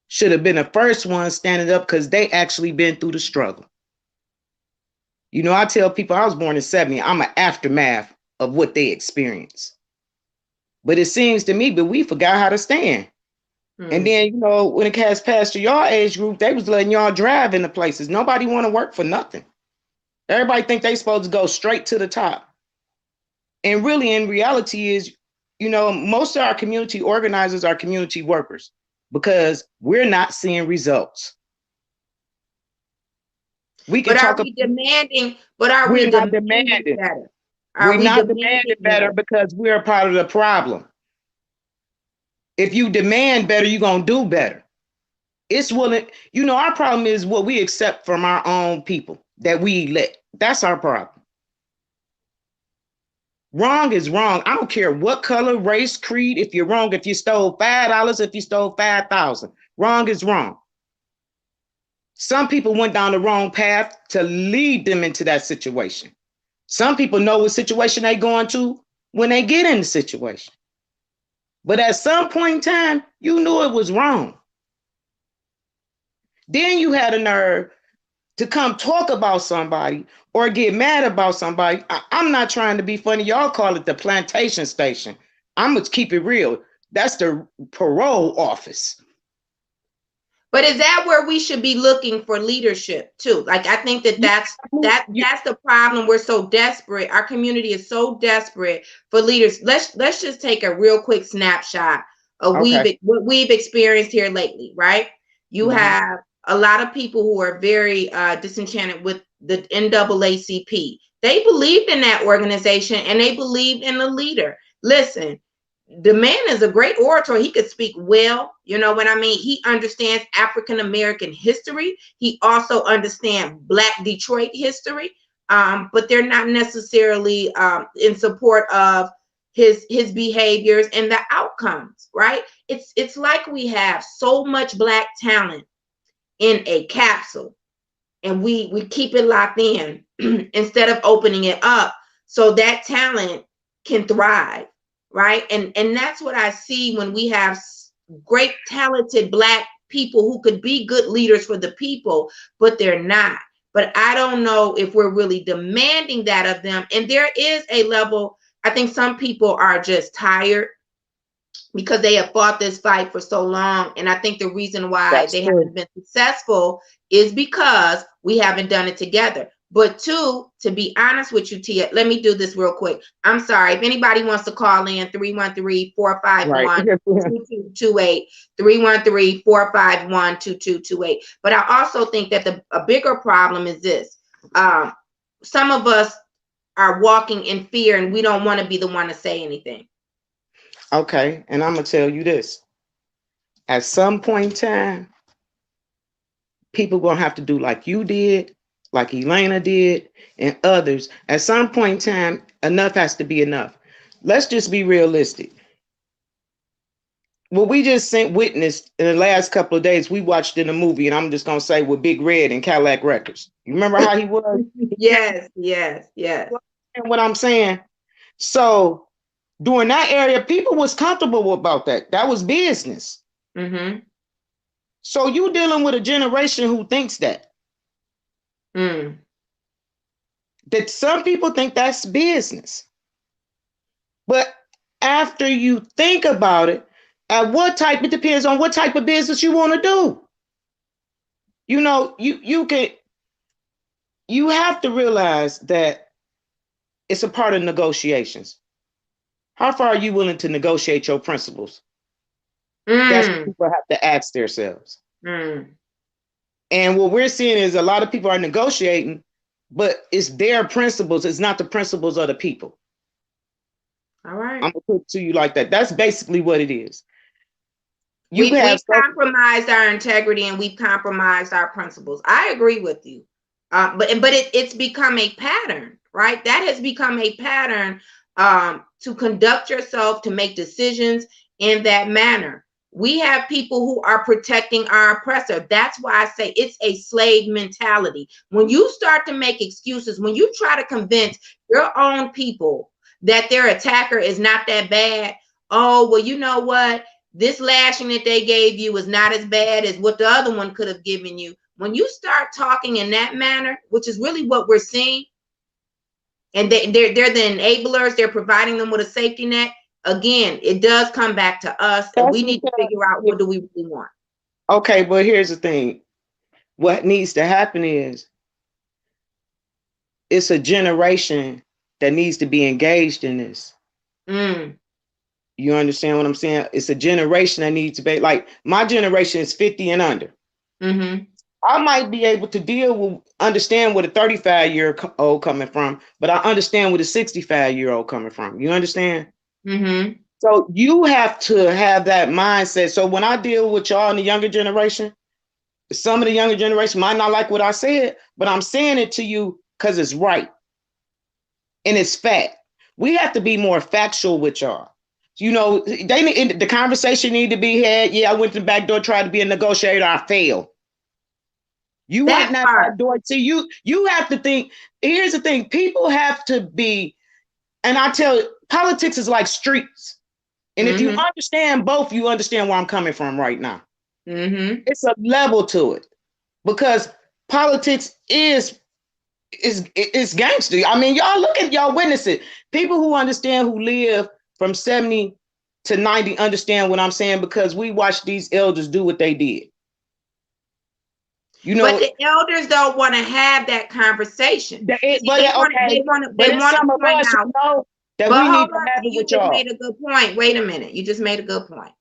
should have been the first ones standing up because they actually been through the struggle. I tell people I was born in 70. I'm an aftermath of what they experienced. But it seems to me that we forgot how to stand. And then, when it has passed to y'all age group, they was letting y'all drive into places. Nobody want to work for nothing. Everybody think they supposed to go straight to the top. And really, in reality is, most of our community organizers are community workers because we're not seeing results. We can But are talk we about, demanding? But are we we're not demanding demanding. better? Are We're we not demanding demanding better better? because we're a part of the problem. If you demand better, you're going to do better. It's willing, our problem is what we accept from our own people that we elect. That's our problem. Wrong is wrong. I don't care what color, race, creed. If you're wrong, if you stole $5, if you stole 5,000, wrong is wrong. Some people went down the wrong path to lead them into that situation. Some people know what situation they going to when they get in the situation. But at some point in time, you knew it was wrong. Then you had a nerve to come talk about somebody or get mad about somebody. I'm not trying to be funny. Y'all call it the plantation station. I'm going to keep it real. That's the parole office. But is that where we should be looking for leadership too? Like I think that You, that's the problem. We're so desperate. Our community is so desperate for leaders. Let's just take a real quick snapshot of okay. what we've experienced here lately, right? You Mm-hmm. have a lot of people who are very disenchanted with the NAACP. They believed in that organization and they believed in the leader. Listen, the man is a great orator. He could speak well. You know what I mean? He understands African American history. He also understands Black Detroit history. But they're not necessarily in support of his behaviors and the outcomes, right? It's like we have so much Black talent in a capsule and we keep it locked in instead of opening it up so that talent can thrive, right? And that's what I see when we have great talented Black people who could be good leaders for the people, but they're not. But I don't know if we're really demanding that of them. And there is a level, I think some people are just tired because they have fought this fight for so long. And I think the reason why That's they true. haven't been successful is because we haven't done it together. But two, to be honest with you, Tia, let me do this real quick. I'm sorry. If anybody wants to call in, 313-451-2228, Right. 313-451-2228. But I also think that a bigger problem is this. Some of us are walking in fear and we don't want to be the one to say anything. Okay. And I'm going to tell you this. At some point in time, people going to have to do like you did, like Elena did, and others. At some point in time, enough has to be enough. Let's just be realistic. What we just witnessed in the last couple of days, we watched in a movie, and I'm just going to say with Big Red and Cadillac Records. You remember how he was? Yes, yes, yes. What I'm saying? So during that area, people was comfortable about that. That was business. Mm-hmm. So you dealing with a generation who thinks Mm. that some people think that's business. But after you think about it, it depends on what type of business you want to do. You know, you have to realize that it's a part of negotiations. How far are you willing to negotiate your principles? That's what Mm. people have to ask themselves. Mm. And what we're seeing is a lot of people are negotiating, but it's their principles, it's not the principles of the people. All right. I'm gonna put it to you like that. That's basically what it is. You We've have compromised our integrity and we've compromised our principles. I agree with you, it's become a pattern, right? That has become a pattern, to conduct yourself, to make decisions in that manner. We have people who are protecting our oppressor. That's why I say it's a slave mentality. When you start to make excuses, when you try to convince your own people that their attacker is not that bad, oh, well, you know what? This lashing that they gave you is not as bad as what the other one could have given you. When you start talking in that manner, which is really what we're seeing, and they're the enablers, they're providing them with a safety net. Again, it does come back to us, and that's we need to figure out what do we really want. okay, but here's the thing. What needs to happen is it's a generation that needs to be engaged in this. Mm. You understand what I'm saying? It's a generation that needs to be like my generation is 50 and under. Mm-hmm. I might be able to understand what a 35-year-old coming from, but I understand what a 65-year-old coming from. You understand? Mm-hmm. So you have to have that mindset. So when I deal with y'all in the younger generation, some of the younger generation might not like what I said, but I'm saying it to you because it's right and it's fact. We have to be more factual with y'all. You know, the conversation need to be had. Yeah, I went to the back door, tried to be a negotiator, I failed. You went That out part. that door. See, you have to think. Here's the thing: people have to be, and I tell you, politics is like streets. And if you Mm-hmm. understand both, you understand where I'm coming from right now. Mm-hmm. It's a level to it because politics is gangster. I mean, y'all look at y'all witness it. People who understand, who live from 70 to 90 understand what I'm saying because we watched these elders do what they did. You But know, the elders don't want to have that conversation. See, but okay, they but it's want some to of point us who out. know that But we need hold to on, have it you with just y'all. made a good point. Wait a minute. You just made a good point.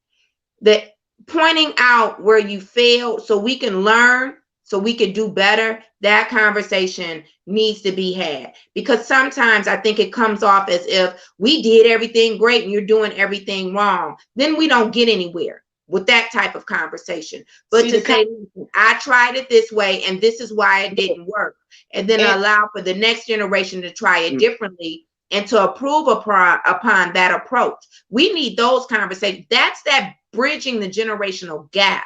That pointing out where you failed so we can learn, so we can do better, that conversation needs to be had. Because sometimes I think it comes off as if we did everything great and you're doing everything wrong. Then we don't get anywhere with that type of conversation. But See to the say, I tried it this way and this is why it didn't work. And then and, allow for the next generation to try it differently and to approve upon that approach. We need those conversations. That's that bridging the generational gap.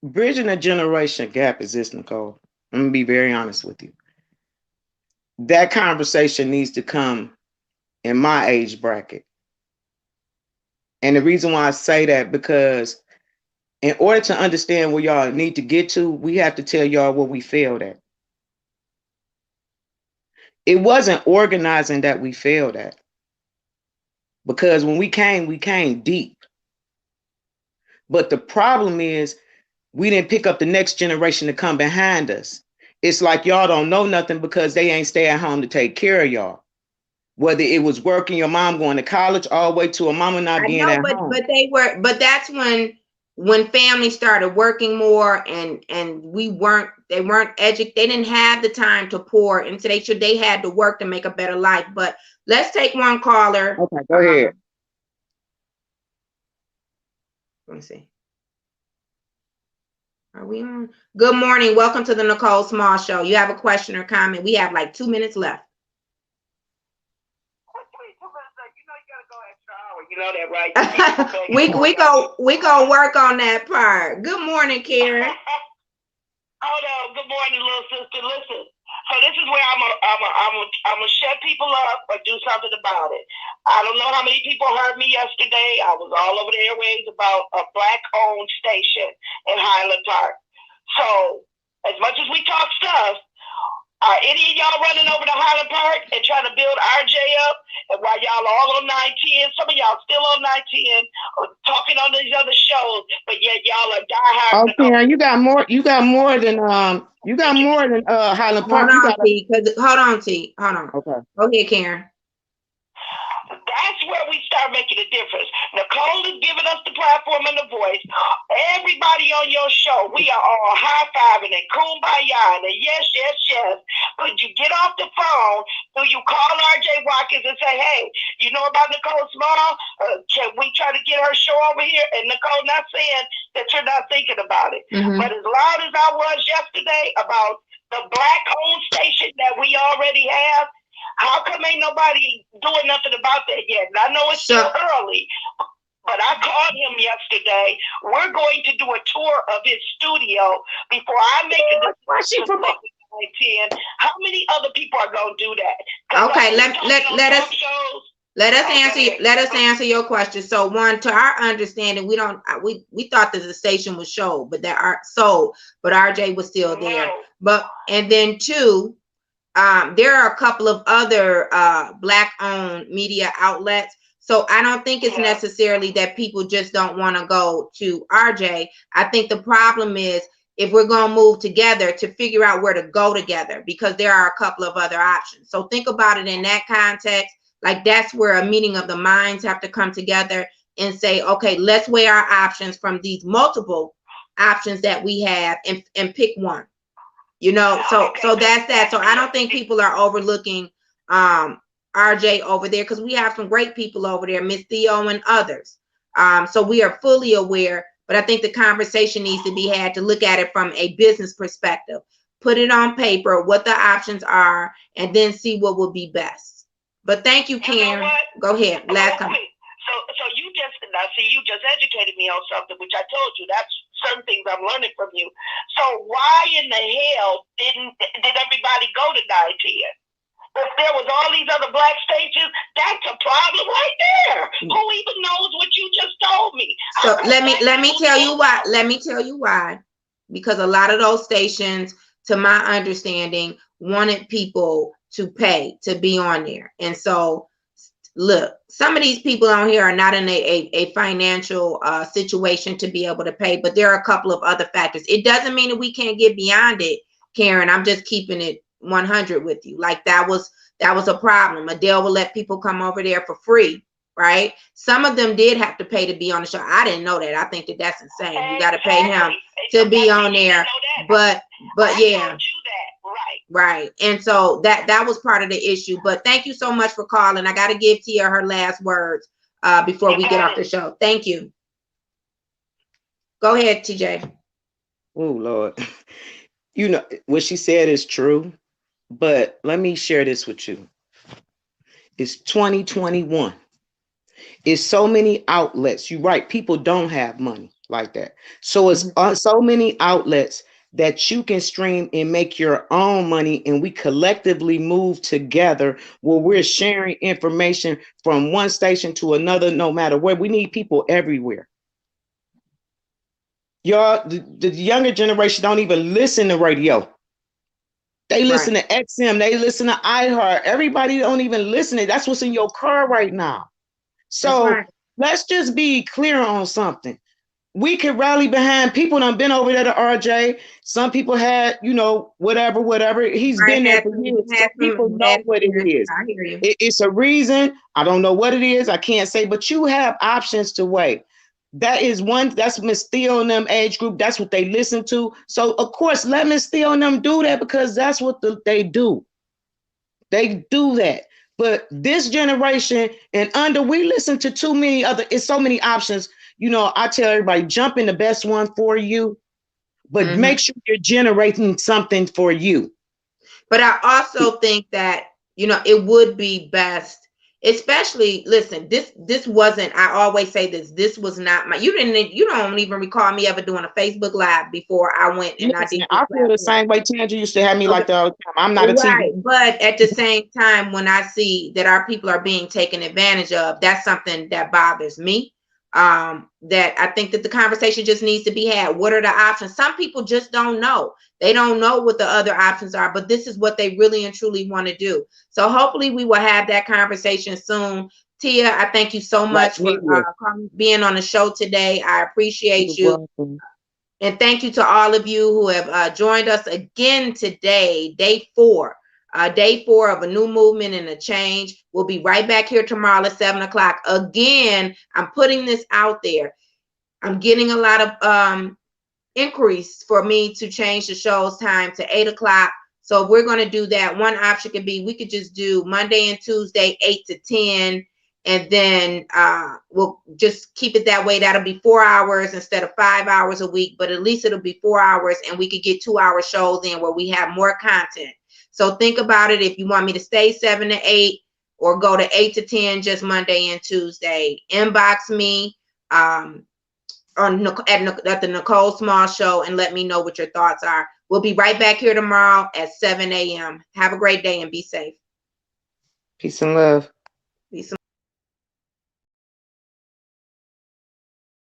bridging the generation gap is this, Nicole. I'm gonna be very honest with you. That conversation needs to come in my age bracket. And the reason why I say that because in order to understand where y'all need to get to, we have to tell y'all what we failed at. It wasn't organizing that we failed at. Because when we came deep. But the problem is we didn't pick up the next generation to come behind us. It's like y'all don't know nothing because they ain't stay at home to take care of y'all. Whether it was working, your mom going to college, all the way to a mama not I being know, at home. but that's when families started working more and they weren't educated. They didn't have the time to pour into they had to work to make a better life. But let's take one caller. Okay, go ahead. Let me see. Are we on? Good morning. Welcome to the Nicole Small Show. You have a question or comment? We have like 2 minutes left. You know that, right? we go work on that part. Good morning, Karen. Hold on. Good morning, little sister. Listen, So this is where I'm gonna shut people up or do something about it. I don't know how many people heard me yesterday. I was all over the airways about a black-owned station in Highland Park. So as much as we talk stuff, are any of y'all running over to Highland Park and trying to build RJ up? And while y'all are all on 910, some of y'all still on 910 or talking on these other shows, but yet y'all are diehard. Oh, Karen, you got more. You got more than Highland Hold Park. You on, got T. Hold on, T. Hold on. okay. Go ahead, Karen. That's where we start making a difference. Nicole is giving us the platform and the voice. Everybody on your show, we are all high-fiving and kumbaya and yes, yes, yes. But you get off the phone, so you call RJ Watkins and say, hey, you know about Nicole Small? Can we try to get her show over here? And Nicole, not saying that you're not thinking about it. Mhm. But as loud as I was yesterday about the black-owned station that we already have, how come ain't nobody doing nothing about that yet? And I know it's still early, but I called him yesterday. We're going to do a tour of his studio before I make a decision. How many other people are going to do that? Okay, let us answer your question. So one, to our understanding, we thought that the station was sold, but but RJ was still there. But and then two, there are a couple of other black-owned media outlets. So I don't think it's necessarily that people just don't want to go to RJ. I think the problem is if we're going to move together, to figure out where to go together, because there are a couple of other options. So think about it in that context. Like that's where a meeting of the minds have to come together and say, okay, let's weigh our options from these multiple options that we have and pick one. You know, so that's that. So I don't think people are overlooking RJ over there, because we have some great people over there, Miss Theo and others. So we are fully aware, but I think the conversation needs to be had to look at it from a business perspective. Put it on paper, what the options are, and then see what would be best. But thank you, Karen. Go ahead. Last comment. So you just educated me on something, which I told you that's certain things I'm learning from you. So why in the hell did everybody go to 910? If there was all these other black stations, that's a problem right there. Who even knows what you just told me? So let me tell you why. Let me tell you why. Because a lot of those stations, to my understanding, wanted people to pay to be on there. And so look, some of these people on here are not in a financial situation to be able to pay, but there are a couple of other factors. It doesn't mean that we can't get beyond it, Karen. I'm just keeping it 100 with you. Like that was a problem. Adele will let people come over there for free, right? Some of them did have to pay to be on the show. I didn't know that. I think that that's insane. You got to pay him to be on there. But yeah. Right. And so that was part of the issue. But thank you so much for calling. I got to give Tia her last words before we get off the show. Thank you. Go ahead, TJ. Oh, Lord. You know, what she said is true, but let me share this with you. It's 2021. It's so many outlets. You're right. People don't have money like that. So it's so many outlets that you can stream and make your own money, and we collectively move together where we're sharing information from one station to another, no matter where. We need people everywhere. Y'all, the younger generation don't even listen to radio. They listen to XM, they listen to iHeart. Everybody don't even listen to it. That's what's in your car right now. So let's just be clear on something. We could rally behind people that have been over there to RJ. Some people had, you know, whatever. He's been there for years. So people know what it is. I hear you. It's a reason. I don't know what it is. I can't say, but you have options to weigh. That is one. That's Miss Theo and them age group. That's what they listen to. So of course, let Miss Theo and them do that, because that's what they do. They do that. But this generation and under, we listen to too many other. It's so many options. You know, I tell everybody, jump in the best one for you, but make sure you're generating something for you. But I also think that, you know, it would be best especially, listen, this wasn't, I always say this was not my, you don't even recall me ever doing a Facebook Live before I went and I did Listen, this I feel the platform. same way. Tangie used to have me Okay. like that all the time. I'm not a TV. Right. But at the same time, when I see that our people are being taken advantage of, that's something that bothers me. That I think that the conversation just needs to be had. What are the options? Some people just don't know. They don't know what the other options are, but this is what they really and truly want to do. So hopefully we will have that conversation soon. Tia, I thank you so Like much for me, being on the show today. I appreciate you're you. welcome. And thank you to all of you who have joined us again today, day four of a new movement and a change. We'll be right back here tomorrow at 7 o'clock. Again, I'm putting this out there. I'm getting a lot of inquiries for me to change the show's time to 8 o'clock. So if we're going to do that, one option could be we could just do Monday and Tuesday, 8 to 10. And then we'll just keep it that way. That'll be 4 hours instead of 5 hours a week, but at least it'll be 4 hours and we could get 2 hour shows in where we have more content. So think about it. If you want me to stay 7 to 8 or go to 8 to 10, just Monday and Tuesday, inbox me. At the Nicole Small Show and let me know what your thoughts are. We'll be right back here tomorrow at 7 a.m. Have a great day and be safe. Peace and love. Peace.